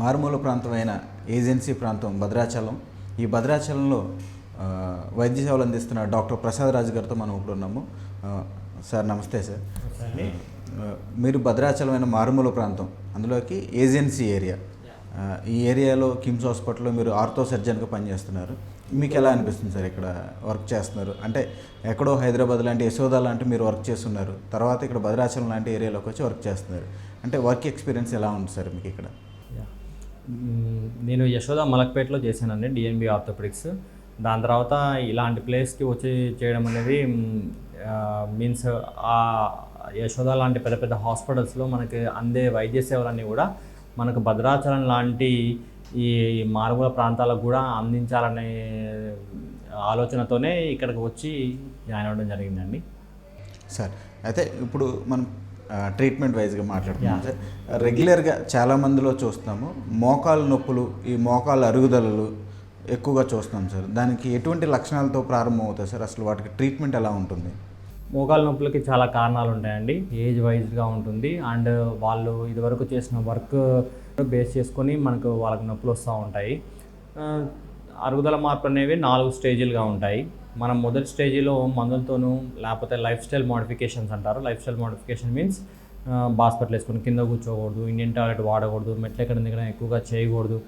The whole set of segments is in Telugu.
మారుమూల ప్రాంతమైన ఏజెన్సీ ప్రాంతం భద్రాచలం. ఈ భద్రాచలంలో వైద్య సేవలు అందిస్తున్న డాక్టర్ ప్రసాద్ రాజు గారితో మనం ఇప్పుడు ఉన్నాము. సార్ నమస్తే సార్. మీరు భద్రాచలమైన మారుమూల ప్రాంతం, అందులోకి ఏజెన్సీ ఏరియా, ఈ ఏరియాలో కిమ్స్ హాస్పిటల్లో మీరు ఆర్థో సర్జన్గా పనిచేస్తున్నారు. మీకు ఎలా అనిపిస్తుంది సార్ ఇక్కడ వర్క్ చేస్తున్నారు? అంటే ఎక్కడో హైదరాబాద్ లాంటి యశోద లాంటి మీరు వర్క్ చేస్తున్నారు, తర్వాత ఇక్కడ భద్రాచలం లాంటి ఏరియాలోకి వచ్చి వర్క్ చేస్తున్నారు. అంటే వర్క్ ఎక్స్పీరియన్స్ ఎలా ఉంది సార్ మీకు ఇక్కడ? నేను యశోద మలక్పేటలో చేశానండి, డిఎన్బి ఆర్థోపెడిక్స్. దాని తర్వాత ఇలాంటి ప్లేస్కి వచ్చి చేయడం అనేది మీన్స్ ఆ యశోద లాంటి పెద్ద పెద్ద హాస్పిటల్స్లో మనకి అందే వైద్య సేవలన్నీ కూడా మనకు భద్రాచలం లాంటి ఈ మారుమూల ప్రాంతాలకు కూడా అందించాలనే ఆలోచనతోనే ఇక్కడికి వచ్చి జాయిన్ అవ్వడం జరిగిందండి. సార్ అయితే ఇప్పుడు మనం ట్రీట్మెంట్ వైజ్గా మాట్లాడుతున్నాం సార్. రెగ్యులర్గా చాలామందిలో చూస్తున్నాము మోకాలు నొప్పులు, ఈ మోకాలు అరుగుదలలు ఎక్కువగా చూస్తున్నాం సార్. దానికి ఎటువంటి లక్షణాలతో ప్రారంభం అవుతాయి సార్? అసలు వాటికి ట్రీట్మెంట్ ఎలా ఉంటుంది? మోకాలు నొప్పులకి చాలా కారణాలు ఉంటాయండి, ఏజ్ వైజ్గా ఉంటుంది. అండ్ వాళ్ళు ఇదివరకు చేసిన వర్క్ బేస్ చేసుకొని మనకు వాళ్ళకి నొప్పులు వస్తూ ఉంటాయి. అరుగుదల మార్పు అనేవి 4 స్టేజీలుగా ఉంటాయి. మనం మొదటి స్టేజీలో మందులతోనూ లేకపోతే లైఫ్ స్టైల్ మోడిఫికేషన్స్ అంటారు. లైఫ్ స్టైల్ మోడిఫికేషన్ మీన్స్ బాస్కెట్లు వేసుకొని కింద కూర్చోకూడదు, ఇండియన్ టాయిలెట్ వాడకూడదు, మెట్లు ఎక్కడ దిగడం ఎక్కువగా చేయకూడదు.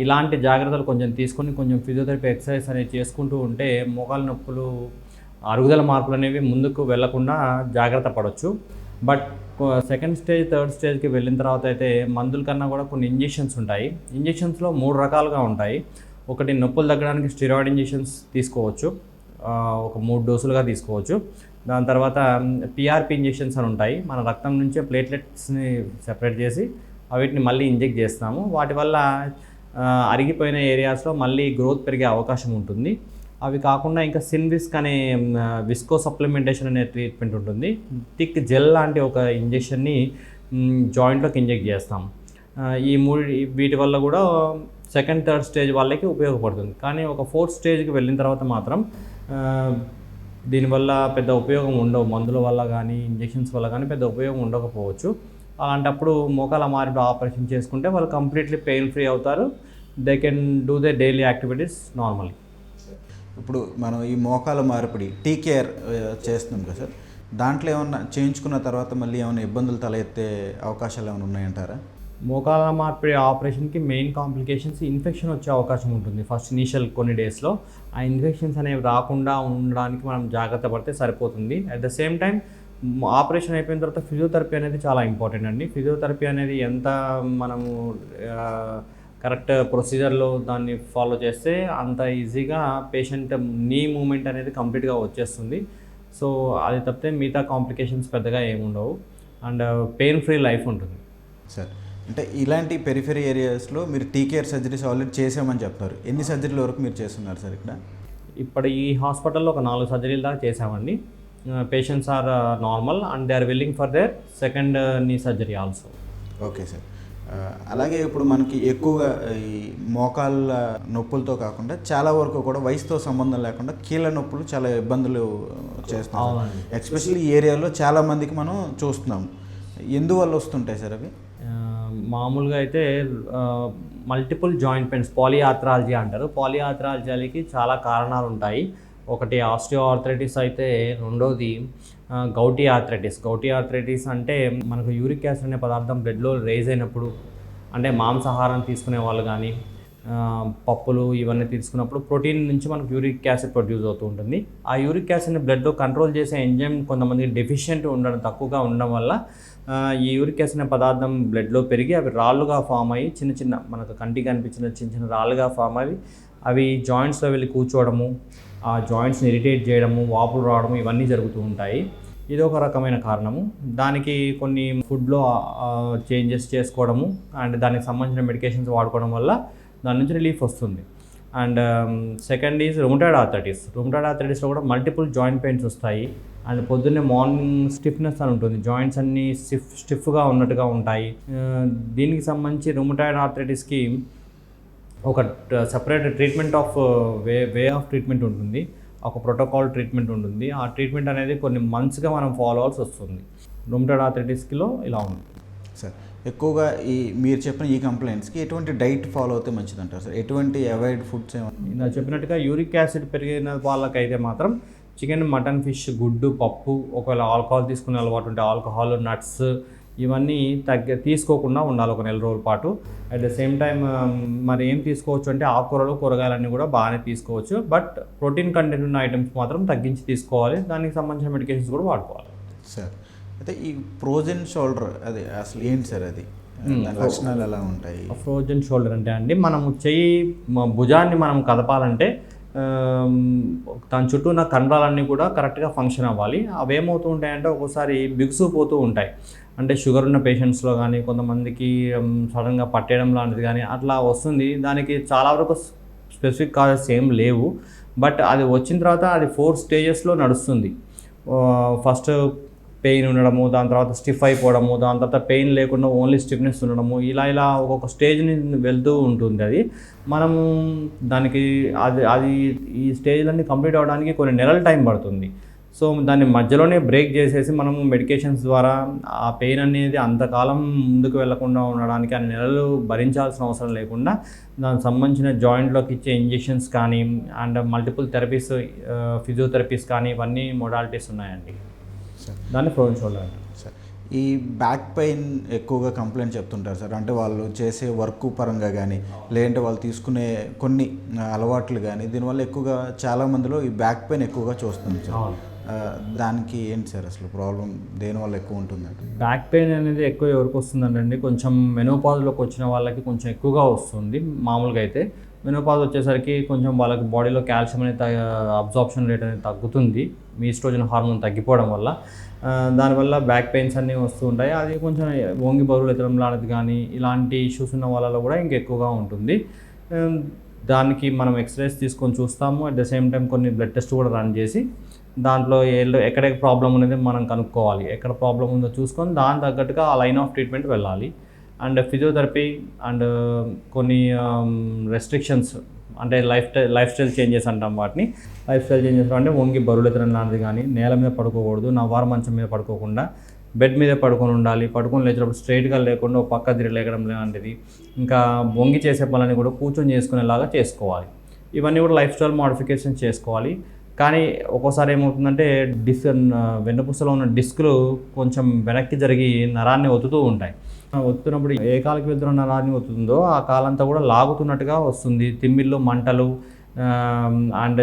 ఇలాంటి జాగ్రత్తలు కొంచెం తీసుకొని కొంచెం ఫిజియోథెరపీ ఎక్సర్సైజ్ అనేది చేసుకుంటూ ఉంటే మోకాలు నొప్పులు, అరుగుదల మార్పులు అనేవి ముందుకు వెళ్లకుండా జాగ్రత్త పడవచ్చు. బట్ సెకండ్ స్టేజ్, థర్డ్ స్టేజ్కి వెళ్ళిన తర్వాత అయితే మందుల కన్నా కూడా కొన్ని ఇంజెక్షన్స్ ఉంటాయి. ఇంజెక్షన్స్లో 3 రకాలుగా ఉంటాయి. ఒకటి నొప్పులు తగ్గడానికి స్టెరాయిడ్ ఇంజెక్షన్స్ తీసుకోవచ్చు, ఒక 3 డోసులుగా తీసుకోవచ్చు. దాని తర్వాత పిఆర్పి ఇంజెక్షన్స్ అని ఉంటాయి. మన రక్తం నుంచే ప్లేట్లెట్స్ని సెపరేట్ చేసి వీటిని మళ్ళీ ఇంజెక్ట్ చేస్తాము. వాటి వల్ల అరిగిపోయిన ఏరియాస్లో మళ్ళీ గ్రోత్ పెరిగే అవకాశం ఉంటుంది. అవి కాకుండా ఇంకా సిన్విస్క్ అనే విస్కో సప్లిమెంటేషన్ అనే ట్రీట్మెంట్ ఉంటుంది. థిక్ జెల్ లాంటి ఒక ఇంజెక్షన్ని జాయింట్లోకి ఇంజెక్ట్ చేస్తాం. వీటి వల్ల కూడా సెకండ్, థర్డ్ స్టేజ్ వాళ్ళకి ఉపయోగపడుతుంది. కానీ ఒక 4th స్టేజ్కి వెళ్ళిన తర్వాత మాత్రం దీనివల్ల పెద్ద ఉపయోగం ఉండవు. మందుల వల్ల కానీ ఇంజెక్షన్స్ వల్ల కానీ పెద్ద ఉపయోగం ఉండకపోవచ్చు. అలాంటప్పుడు మోకాల మార్పు ఆపరేషన్ చేసుకుంటే వాళ్ళు కంప్లీట్లీ పెయిన్ ఫ్రీ అవుతారు. They can do they daily activities normally. ఇప్పుడు మనం ఈ మోకాల మార్పిడి టీకేఆర్ చేస్తున్నాం కదా సార్, దాంట్లో ఏమన్నా చేయించుకున్న తర్వాత మళ్ళీ ఏమైనా ఇబ్బందులు తలెత్తే అవకాశాలు ఏమైనా ఉన్నాయంటారా? మోకాల మార్పిడి ఆపరేషన్కి మెయిన్ కాంప్లికేషన్స్ ఇన్ఫెక్షన్ వచ్చే అవకాశం ఉంటుంది ఫస్ట్ ఇనీషియల్ కొన్ని డేస్లో. ఆ ఇన్ఫెక్షన్స్ అనేవి రాకుండా ఉండడానికి మనం జాగ్రత్త పడితే సరిపోతుంది. At the same time operation అయిపోయిన తర్వాత ఫిజియోథెరపీ అనేది చాలా ఇంపార్టెంట్ అండి. ఫిజియోథెరపీ అనేది ఎంత మనము కరెక్ట్ ప్రొసీజర్లో దాన్ని ఫాలో చేస్తే అంత ఈజీగా పేషెంట్ నీ మూమెంట్ అనేది కంప్లీట్గా వచ్చేస్తుంది. సో అది తప్పితే మిగతా కాంప్లికేషన్స్ పెద్దగా ఏముండవు అండ్ పెయిన్ ఫ్రీ లైఫ్ ఉంటుంది. సార్ అంటే ఇలాంటి పెరిఫెరీ ఏరియాస్లో మీరు టీకేఆర్ సర్జరీస్ ఆల్రెడీ చేసామని చెప్తారు. ఎన్ని సర్జరీల వరకు మీరు చేస్తున్నారు సార్ ఇక్కడ? ఇప్పుడు ఈ హాస్పిటల్లో ఒక 4 సర్జరీల దాకా చేసామండి. Patients are normal and they are willing for their second knee surgery also. Okay sir. అలాగే ఇప్పుడు మనకి ఎక్కువగా ఈ మోకాళ్ళ నొప్పులతో కాకుండా చాలా వరకు కూడా వయసుతో సంబంధం లేకుండా కీళ్ళ నొప్పులు చాలా ఇబ్బందులు చేస్తున్నాం. ఎస్పెషల్లీ ఈ ఏరియాలో చాలామందికి మనం చూస్తున్నాం. ఎందువల్ల వస్తుంటాయి సార్ అవి? మామూలుగా అయితే మల్టిపుల్ జాయింట్ పెయిన్స్, పాలిఆర్థరాలజీ అంటారు. పాలిఆర్థరాలజీకి చాలా కారణాలు ఉంటాయి. ఒకటి ఆస్టియోఆర్థరైటిస్ అయితే, రెండోది గౌటీ ఆర్థరైటిస్. గౌటీ ఆర్థరైటిస్ అంటే మనకు యూరిక్ యాసిడ్ అనే పదార్థం బ్లడ్లో రేజ్ అయినప్పుడు, అంటే మాంసాహారం తీసుకునే వాళ్ళు కానీ పప్పులు ఇవన్నీ తీసుకున్నప్పుడు ప్రోటీన్ నుంచి మనకు యూరిక్ యాసిడ్ ప్రొడ్యూస్ అవుతూ ఉంటుంది. ఆ యూరిక్ యాసిడ్ని బ్లడ్లో కంట్రోల్ చేసే ఎంజైమ్ కొంతమందికి డెఫిషియెంట్ ఉండడం, తక్కువగా ఉండడం వల్ల ఈ యూరిక్ యాసిడ్ అనే పదార్థం బ్లడ్లో పెరిగి అవి రాళ్ళుగా ఫామ్ అయ్యి చిన్న చిన్న మనకు కంటికి కనిపించిన చిన్న చిన్న రాళ్ళుగా ఫామ్ అయ్యి అవి జాయింట్స్లో వెళ్ళి కూర్చోవడము, ఆ జాయింట్స్ని ఇరిటేట్ చేయడము, వాపులు రావడము ఇవన్నీ జరుగుతూ ఉంటాయి. ఇది ఒక రకమైన కారణము. దానికి కొన్ని ఫుడ్లో చేంజెస్ చేసుకోవడము అండ్ దానికి సంబంధించిన మెడికేషన్స్ వాడుకోవడం వల్ల దాని నుంచి రిలీఫ్ వస్తుంది. And second is rheumatoid arthritis. Rheumatoid ఆర్థరైటిస్లో కూడా మల్టిపుల్ జాయింట్ పెయిన్స్ వస్తాయి. అండ్ పొద్దున్నే మార్నింగ్ స్టిఫ్నెస్ అని ఉంటుంది, జాయింట్స్ అన్నీ స్టిఫ్గా ఉన్నట్టుగా ఉంటాయి. దీనికి సంబంధించి రుమటాయిడ్ ఆర్థరైటిస్కి ఒక separate treatment of way of treatment ఉంటుంది, ఒక ప్రోటోకాల్ ట్రీట్మెంట్ ఉంటుంది. ఆ ట్రీట్మెంట్ అనేది కొన్ని మంత్స్గా మనం ఫాలో అవ్వాల్సి వస్తుంది. రుమటాయిడ్ ఆర్థరైటిస్లో ఇలా ఉంది సార్. ఎక్కువగా ఈ మీరు చెప్పిన ఈ కంప్లైంట్స్కి ఎటువంటి డైట్ ఫాలో అవుతే మంచిది అంటారు సార్? ఎటువంటి అవాయిడ్ ఫుడ్స్ ఏమన్నా? ఇలా చెప్పినట్టుగా యూరిక్ యాసిడ్ పెరిగిన వాళ్ళకైతే మాత్రం చికెన్, మటన్, ఫిష్, గుడ్డు, పప్పు, ఒకవేళ ఆల్కహాల్ తీసుకునే అలవాటు ఉంటే ఆల్కహాల్, నట్స్ ఇవన్నీ తీసుకోకుండా ఉండాలి ఒక నెల రోజుల పాటు. అట్ ద సేమ్ టైం మరి ఏం తీసుకోవచ్చు అంటే ఆకుకూరలు, కూరగాయలన్నీ కూడా బాగానే తీసుకోవచ్చు. బట్ ప్రోటీన్ కంటెంట్ ఉన్న ఐటమ్స్ మాత్రం తగ్గించి తీసుకోవాలి. దానికి సంబంధించిన మెడికేషన్స్ కూడా వాడుకోవాలి సార్. అయితే ఈ ఫ్రోజన్ షోల్డర్ అది అసలు ఏంటి సార్? అది దాని లక్షణాలు ఎలా ఉంటాయి? ఫ్రోజన్ షోల్డర్ అంటే అండి, మనము భుజాన్ని మనం కదపాలంటే దాని చుట్టూ ఉన్న కండరాలన్నీ కూడా కరెక్ట్గా ఫంక్షన్ అవ్వాలి. అవి ఏమవుతూ ఉంటాయంటే ఒక్కోసారి బిగుసుకుపోతూ ఉంటాయి. అంటే షుగర్ ఉన్న పేషెంట్స్లో కానీ కొంతమందికి సడన్గా పట్టేయడం లాంటిది కానీ అట్లా వస్తుంది. దానికి చాలా వరకు స్పెసిఫిక్ కాజెస్ ఏం లేవు. బట్ అది వచ్చిన తర్వాత అది 4 స్టేజెస్లో నడుస్తుంది. ఫస్ట్ పెయిన్ ఉండడము, దాని తర్వాత స్టిఫ్ అయిపోవడము, దాని తర్వాత పెయిన్ లేకుండా ఓన్లీ స్టిఫ్నెస్ ఉండడము, ఇలా ఒక్కొక్క స్టేజ్ని వెళ్తూ ఉంటుంది. అది మనము దానికి అది ఈ స్టేజ్లన్నీ కంప్లీట్ అవ్వడానికి కొన్ని నెలల టైం పడుతుంది. సో దాన్ని మధ్యలోనే బ్రేక్ చేసేసి మనము మెడికేషన్స్ ద్వారా ఆ పెయిన్ అనేది అంతకాలం ముందుకు వెళ్లకుండా ఉండడానికి అన్ని నెలలు భరించాల్సిన అవసరం లేకుండా దానికి సంబంధించిన జాయింట్లోకి ఇచ్చే ఇంజెక్షన్స్ కానీ అండ్ మల్టిపుల్ థెరపీస్, ఫిజియోథెరపీస్ కానీ ఇవన్నీ మోడాలిటీస్ ఉన్నాయండి. దాన్ని ఫ్రోజన్ షోల్డర్ అంటారు. సార్, ఈ బ్యాక్ పెయిన్ ఎక్కువగా కంప్లైంట్ చెప్తుంటారు సార్. అంటే వాళ్ళు చేసే వర్క్ పరంగా కానీ లేదంటే వాళ్ళు తీసుకునే కొన్ని అలవాట్లు కానీ దీనివల్ల ఎక్కువగా చాలామందిలో ఈ బ్యాక్ పెయిన్ ఎక్కువగా చూస్తుంది సార్. దానికి ఏంటి సార్ అసలు ప్రాబ్లం దేనివల్ల ఎక్కువ ఉంటుందంటే? బ్యాక్ పెయిన్ అనేది ఎక్కువ ఎవరికి వస్తుందండి, కొంచెం మెనోపాజ్లోకి వచ్చిన వాళ్ళకి కొంచెం ఎక్కువగా వస్తుంది. మామూలుగా అయితే మెనోపాజ్ వచ్చేసరికి కొంచెం వాళ్ళకి బాడీలో కాల్షియం అనేది అబ్జార్ప్షన్ రేట్ అనేది తగ్గుతుంది, ఈస్ట్రోజన్ హార్మోన్ తగ్గిపోవడం వల్ల. దానివల్ల బ్యాక్ పెయిన్స్ అన్నీ వస్తూ ఉంటాయి. అది కొంచెం వంగి బరువులు ఎత్తడం లాంటిది కానీ ఇలాంటి ఇష్యూస్ ఉన్న వాళ్ళలో కూడా ఇంకెక్కువగా ఉంటుంది. దానికి మనం ఎక్స్రేస్ తీసుకొని చూస్తాము. అట్ ద సేమ్ టైం కొన్ని బ్లడ్ టెస్ట్ కూడా రన్ చేసి దాంట్లో ఎక్కడ ప్రాబ్లం అనేది మనం కనుక్కోవాలి. ఎక్కడ ప్రాబ్లం ఉందో చూసుకొని దాని తగ్గట్టుగా ఆ లైన్ ఆఫ్ ట్రీట్మెంట్ వెళ్ళాలి. అండ్ ఫిజియోథెరపీ అండ్ కొన్ని రెస్ట్రిక్షన్స్ అంటే లైఫ్ స్టైల్ చేంజెస్ అంటాం వాటిని. లైఫ్ స్టైల్ చేంజెస్ అంటే వంగి బరువులు ఎత్తడం లాంటిది కానీ, నేల మీద పడుకోకూడదు, నవ్వారు మంచం మీద పడుకోకుండా బెడ్ మీద పడుకొని ఉండాలి. పడుకొని లేచినప్పుడు స్ట్రైట్గా లేకుండా ఒక పక్క తిరిగి లేకడం లాంటిది. ఇంకా వంగి చేసే పనులని కూడా కూర్చొని చేసుకునేలాగా చేసుకోవాలి. ఇవన్నీ కూడా లైఫ్ స్టైల్ మోడిఫికేషన్ చేసుకోవాలి. కానీ ఒక్కోసారి ఏమవుతుందంటే వెన్నుపూసలో ఉన్న డిస్కులు కొంచెం వెనక్కి జరిగి నరాన్ని ఒత్తుతూ ఉంటాయి. ఒత్తుతున్నప్పుడు ఏ కాలుకి వెళ్తున్న నరాన్ని ఒత్తుతుందో ఆ కాలంతా కూడా లాగుతున్నట్టుగా వస్తుంది. తిమ్మిళ్ళు, మంటలు అండ్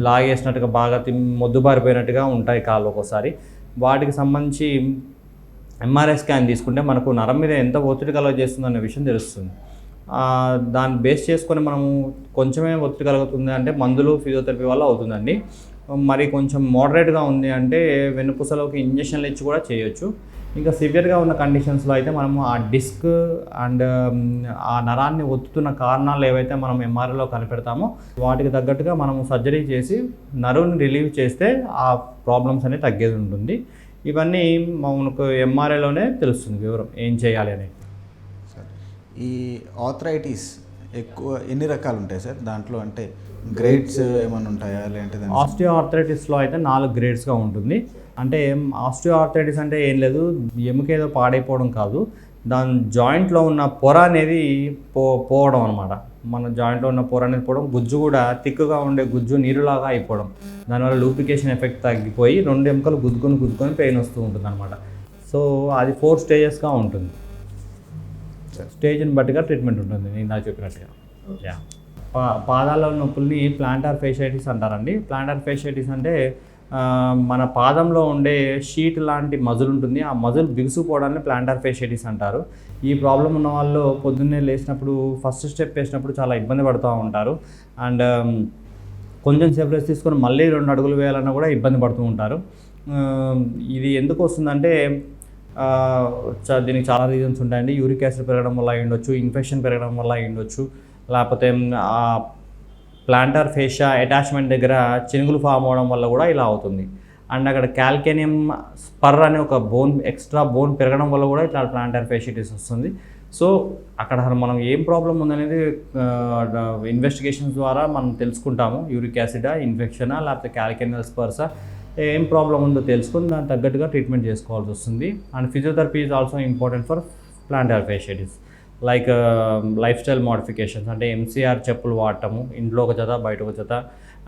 లాగేసినట్టుగా బాగా మొద్దుబారిపోయినట్టుగా ఉంటాయి కాళ్ళు ఒక్కోసారి. వాటికి సంబంధించి ఎంఆర్ఐ స్కాన్ తీసుకుంటే మనకు నరం మీద ఎంత ఒత్తిడి కలుగజేస్తుంది అనే విషయం తెలుస్తుంది. దాన్ని బేస్ చేసుకొని మనము కొంచెమే ఒత్తిడి కలుగుతుంది అంటే మందులు, ఫిజియోథెరపీ వల్ల అవుతుందండి. మరి కొంచెం మోడరేట్గా ఉంది అంటే వెన్నుపూసలోకి ఇంజక్షన్లు ఇచ్చి కూడా చేయొచ్చు. ఇంకా సివియర్గా ఉన్న కండిషన్స్లో అయితే మనము ఆ డిస్క్ అండ్ ఆ నరాన్ని ఒత్తుతున్న కారణాలు ఏవైతే మనం ఎంఆర్ఐలో కనిపెడతామో వాటికి తగ్గట్టుగా మనము సర్జరీ చేసి నరువుని రిలీవ్ చేస్తే ఆ ప్రాబ్లమ్స్ అనేవి తగ్గేది ఉంటుంది. ఇవన్నీ మనకు ఎంఆర్ఐలోనే తెలుస్తుంది వివరం ఏం చేయాలి అనేది. ఈ ఆర్థరైటిస్ ఎక్కువ ఎన్ని రకాలు ఉంటాయి సార్? దాంట్లో అంటే గ్రేడ్స్ ఏమైనా ఉంటాయా? లేదంటే ఆస్టియో ఆర్థరైటిస్లో అయితే 4 గ్రేడ్స్గా ఉంటుంది. అంటే ఆస్టియో ఆర్థరైటిస్ అంటే ఏం లేదు, ఎముక ఏదో పాడైపోవడం కాదు, దాని జాయింట్లో ఉన్న పొర అనేది పోవడం అనమాట. మన జాయింట్లో ఉన్న పొర అనేది పోవడం, గుజ్జు కూడా తిక్కుగా ఉండే గుజ్జు నీరులాగా అయిపోవడం, దానివల్ల లూబ్రికేషన్ ఎఫెక్ట్ తగ్గిపోయి 2 ఎముకలు గుద్దుకొని పెయిన్ వస్తూ ఉంటుంది అనమాట. సో అది 4 స్టేజెస్గా ఉంటుంది. స్టేజ్ని బట్టిగా ట్రీట్మెంట్ ఉంటుంది నేను నాకు చెప్పినట్టుగా. పాదాల నొప్పుల్ని ప్లాంటార్ ఫేషియైటిస్ అంటారండి. ప్లాంటార్ ఫేషియైటిస్ అంటే మన పాదంలో ఉండే షీట్ లాంటి మజిల్ ఉంటుంది, ఆ మజిల్ బిగుసుకుపోవడాన్ని ప్లాంటార్ ఫేషియైటిస్ అంటారు. ఈ ప్రాబ్లం ఉన్న వాళ్ళు పొద్దున్నే లేచినప్పుడు ఫస్ట్ స్టెప్ వేసినప్పుడు చాలా ఇబ్బంది పడుతూ ఉంటారు. అండ్ కొంచెం సేపు రెస్ట్ తీసుకొని మళ్ళీ 2 అడుగులు వేయాలన్నా కూడా ఇబ్బంది పడుతూ ఉంటారు. ఇది ఎందుకు వస్తుందంటే దీనికి చాలా రీజన్స్ ఉంటాయండి. యూరిక్ యాసిడ్ పెరగడం వల్ల అయి ఉండొచ్చు, ఇన్ఫెక్షన్ పెరగడం వల్ల అయి ఉండొచ్చు, లేకపోతే ఆ ప్లాంటార్ ఫేషియా అటాచ్మెంట్ దగ్గర చినుగులు ఫామ్ అవడం వల్ల కూడా ఇలా అవుతుంది. అండ్ అక్కడ క్యాల్కేనియం స్పర్ అనే ఒక ఎక్స్ట్రా బోన్ పెరగడం వల్ల కూడా ఇట్లా ప్లాంటార్ ఫేషియైటిస్ వస్తుంది. సో అక్కడ మనం ఏం ప్రాబ్లం ఉందనేది ఇన్వెస్టిగేషన్స్ ద్వారా మనం తెలుసుకుంటాము. యూరిక్ యాసిడా, ఇన్ఫెక్షనా, లేకపోతే క్యాల్కేనియల్ స్పర్సా, ఏం ప్రాబ్లం ఉందో తెలుసుకొని దానికి తగ్గట్టుగా ట్రీట్మెంట్ చేసుకోవాల్సి వస్తుంది. And physiotherapy is also important for planter fasciitis. Like life style modifications, అంటే ఎంసీఆర్ చెప్పులు వాడటము, ఇంట్లో ఒక జత బయట ఒక జత,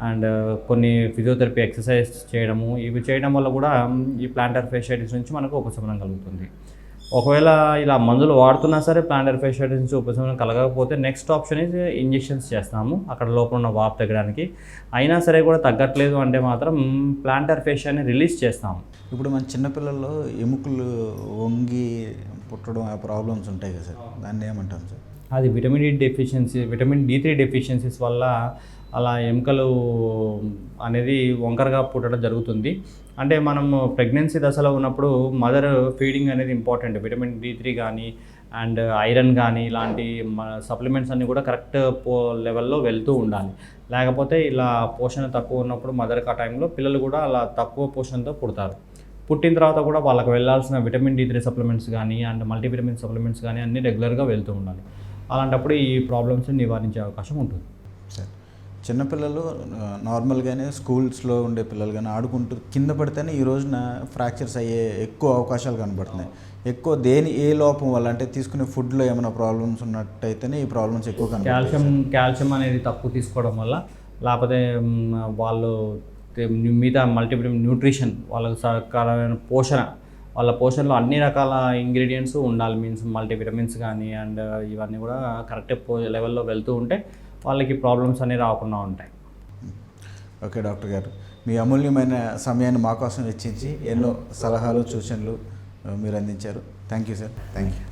అండ్ కొన్ని ఫిజియోథెరపీ ఎక్సర్సైజ్ చేయడము, ఇవి చేయడం వల్ల కూడా ఈ ప్లాంటార్ ఫేషియటిస్ నుంచి మనకు ఉపశమనం కలుగుతుంది. ఒకవేళ ఇలా మందులు వాడుతున్నా సరే ప్లాంటార్ ఫేషియటిస్ నుంచి ఉపశమనం కలగకపోతే నెక్స్ట్ ఆప్షన్ ఇస్ ఇంజెక్షన్స్ చేస్తాము అక్కడ లోపల ఉన్న వాపు తగ్గడానికి. అయినా సరే కూడా తగ్గట్లేదు అంటే మాత్రం ప్లాంటార్ ఫేషియాని రిలీజ్ చేస్తాము. ఇప్పుడు మన చిన్నపిల్లల్లో ఎముకలు వంగి పుట్టడం ఆ ప్రాబ్లమ్స్ ఉంటాయి కదా సార్, దాన్ని ఏమంటాం సార్? అది విటమిన్ D3 డెఫిషియన్సీస్ వల్ల అలా ఎముకలు అనేది వంకరగా పుట్టడం జరుగుతుంది. అంటే మనం ప్రెగ్నెన్సీ దశలో ఉన్నప్పుడు మదర్ ఫీడింగ్ అనేది ఇంపార్టెంట్. విటమిన్ D3 కానీ అండ్ ఐరన్ కానీ ఇలాంటి సప్లిమెంట్స్ అన్నీ కూడా కరెక్ట్ లెవెల్లో వెళ్తూ ఉండాలి. లేకపోతే ఇలా పోషణ తక్కువ ఉన్నప్పుడు మదర్కి ఆ టైంలో పిల్లలు కూడా అలా తక్కువ పోషణతో పుడతారు. పుట్టిన తర్వాత కూడా వాళ్ళకి వెళ్ళాల్సిన విటమిన్ D3 సప్లిమెంట్స్ కానీ అండ్ మల్టీవిటమిన్ సప్లిమెంట్స్ కానీ అన్నీ రెగ్యులర్గా వెళ్తూ ఉండాలి. అలాంటప్పుడు ఈ ప్రాబ్లమ్స్ని నివారించే అవకాశం ఉంటుంది. సార్, చిన్నపిల్లలు నార్మల్గానే స్కూల్స్లో ఉండే పిల్లలు కానీ ఆడుకుంటూ కింద పడితేనే ఈ రోజున ఫ్రాక్చర్స్ అయ్యే ఎక్కువ అవకాశాలు కనబడుతున్నాయి. ఎక్కువ ఏ లోపం వల్ల, అంటే తీసుకునే ఫుడ్లో ఏమైనా ప్రాబ్లమ్స్ ఉన్నట్టయితేనే ఈ ప్రాబ్లమ్స్ ఎక్కువ కనబడుతాయి. కాల్షియం అనేది తక్కువ తీసుకోవడం వల్ల, లేకపోతే వాళ్ళు మిగతా మల్టీవిటమిన్ న్యూట్రిషన్ వాళ్ళకి సకాలమైన పోషణ, వాళ్ళ పోషణలో అన్ని రకాల ఇంగ్రీడియంట్స్ ఉండాలి. మీన్స్ మల్టీవిటమిన్స్ కానీ అండ్ ఇవన్నీ కూడా కరెక్ట్ లెవెల్లో వెళ్తూ ఉంటే వాళ్ళకి ప్రాబ్లమ్స్ అనేవి రాకుండా ఉంటాయి. ఓకే డాక్టర్ గారు, మీ అమూల్యమైన సమయాన్ని మా కోసం వెచ్చించి ఎన్నో సలహాలు సూచనలు మీరు అందించారు. Thank you sir. Thank you.